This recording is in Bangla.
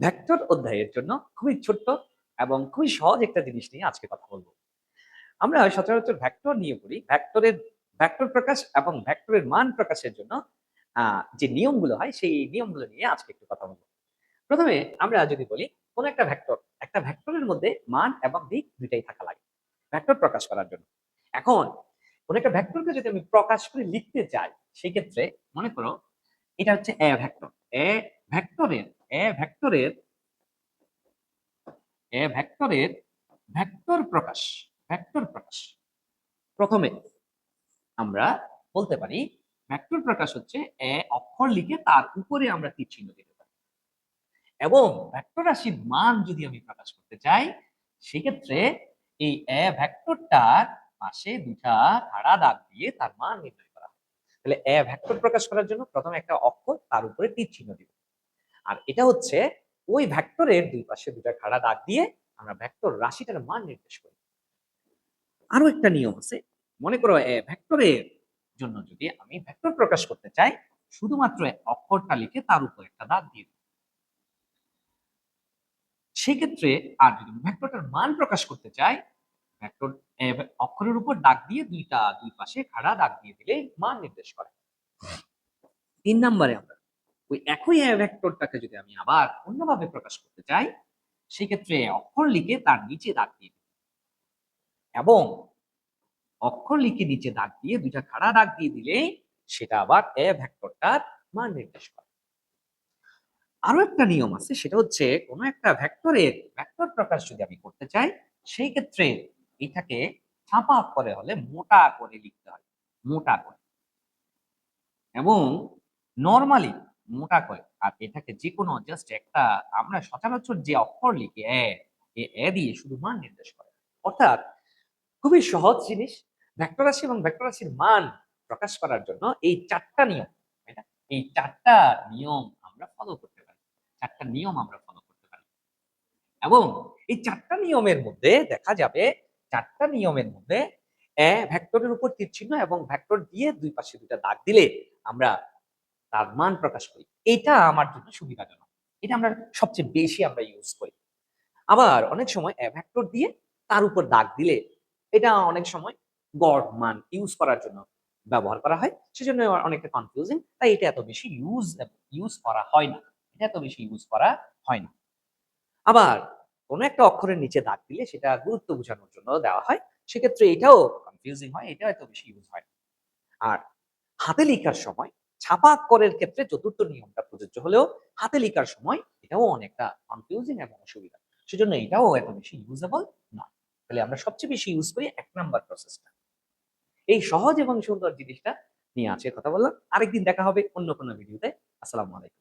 ভেক্টর অধ্যায়ের জন্য খুবই ছোট্ট এবং খুবই সহজ একটা জিনিস নিয়ে আজকে কথা বলবো। আমরা সচরাচর ভেক্টর নিয়ে পড়ি। ভেক্টর প্রকাশ এবং ভেক্টরের মান প্রকাশের জন্য যে নিয়মগুলো হয় সেই নিয়মগুলো নিয়ে আজকে একটু কথা বলবো। প্রথমে আমরা যদি বলি কোন একটা ভেক্টরের মধ্যে মান এবং দিক দুইটাই থাকা লাগে ভেক্টর প্রকাশ করার জন্য। এখন কোন একটা ভেক্টরকে যদি আমি প্রকাশ করে লিখতে চাই সেই ক্ষেত্রে মনে করো এটা হচ্ছে এ ভেক্টর। এ ভেক্টরের এ ভেক্টরের এ ভেক্টরের ভেক্টর প্রকাশ প্রথমে আমরা বলতে পারি ভেক্টর প্রকাশ হচ্ছে এ অক্ষর লিখে তার উপরে আমরা তীর চিহ্ন দিতে পারি। এবং ভেক্টর রাশির মান যদি আমি প্রকাশ করতে চাই সেক্ষেত্রে এই এ ভেক্টরটার পাশে দুটা খাড়া দাগ দিয়ে তার মান নির্ণয় করা হয়। তাহলে এ ভেক্টর প্রকাশ করার জন্য প্রথমে একটা অক্ষর তার উপরে তীর চিহ্ন দিব, আর এটা হচ্ছে ওই ভেক্টরের দুই পাশে দুটা খাড়া দাগ দিয়ে আমরা ভেক্টর রাশিটার মান নির্দেশ করি। আরো একটা নিয়ম আছে, মনে করো ভেক্টরের জন্য যদি আমি ভেক্টর প্রকাশ করতে চাই শুধুমাত্র অক্ষরটা লিখে তার উপর একটা দাগ দিয়ে দিই। সেক্ষেত্রে আর যদি ভেক্টরটার মান প্রকাশ করতে চাই ভেক্টর অক্ষরের উপর দাগ দিয়ে দুই পাশে খাড়া দাগ দিয়ে দিলে মান নির্দেশ করে। 3 নম্বরে আমরা ওই একই ভেক্টরটাকে যদি আমি আবার অন্যভাবে প্রকাশ করতে চাই সেক্ষেত্রে অক্ষর লিখে তার নিচে দাগ দিয়ে দিই এবং অক্ষর লিখে নিচে দাগ দিয়ে দুইটা খাড়া দাগ দিয়ে দিলেই সেটা আবার এ ভেক্টরটার মান নির্দেশ করে। আরো একটা নিয়ম আছে, সেটা হচ্ছে কোনো একটা ভেক্টরের ভেক্টর প্রকাশ যদি আমি করতে চাই সেই ক্ষেত্রে এটাকে ছাপা অক্ষরে হলে মোটা করে লিখতে হয়, মোটা করে এবং নরমালি মোটা করে। আর এটাকে যে কোনো জাস্ট একটা আমরা সচরাচর যে অক্ষর লিখি এ দিয়ে শুধু মান নির্দেশ করে। অর্থাৎ খুবই সহজ জিনিস, ভেক্টর রাশি এবং ভেক্টর রাশির মান প্রকাশ করার জন্য এই 4টা নিয়ম, তাই না? এই 4টা নিয়ম আমরা ফলো করতে পারি, 4টা নিয়ম আমরা ফলো করতে পারি। এবং এই 4টা নিয়মের মধ্যে দেখা যাবে 4টা নিয়মের মধ্যে ভেক্টরের উপর তীর চিহ্ন এবং ভেক্টর দিয়ে দুই পাশে দুটা দাগ দিলে আমরা তার মান প্রকাশ করি। এটা আমার জন্য সুবিধাজনক, এটা আমরা সবচেয়ে বেশি আমরা ইউজ করি। আবার অনেক সময় ভেক্টর দিয়ে তার উপর দাগ দিলে এটা অনেক সময় গড় মান ইউজ করার জন্য ব্যবহার করা হয়, সেজন্য অনেকটা কনফিউজিং, তাই এটা এত বেশি ইউজ করা হয় না, এটা এত বেশি ইউজ করা হয় না। আবার কোন একটা অক্ষরের নিচে দাগ দিলে সেটা গুরুত্ব বোঝানোর জন্য দেওয়া হয়, সেক্ষেত্রে এটাও কনফিউজিং হয়, এটাও এত বেশি ইউজ হয় না। আর হাতে লেখার সময় ছাপা অক্ষরের ক্ষেত্রে চতুর্থ নিয়মটা প্রযোজ্য হলেও হাতে লেখার সময় এটাও অনেকটা কনফিউজিং এবং অসুবিধা, সেজন্য এটাও এত বেশি ইউজেবল না। তাহলে আমরা সবচেয়ে বেশি ইউজ করি 1 নম্বর প্রসেসটা। এই সহজ এবং সুন্দর জিনিসটা নিয়ে আজকে কথা বললাম, আরেকদিন দেখা হবে অন্য কোনো ভিডিওতে। আসসালামু আলাইকুম।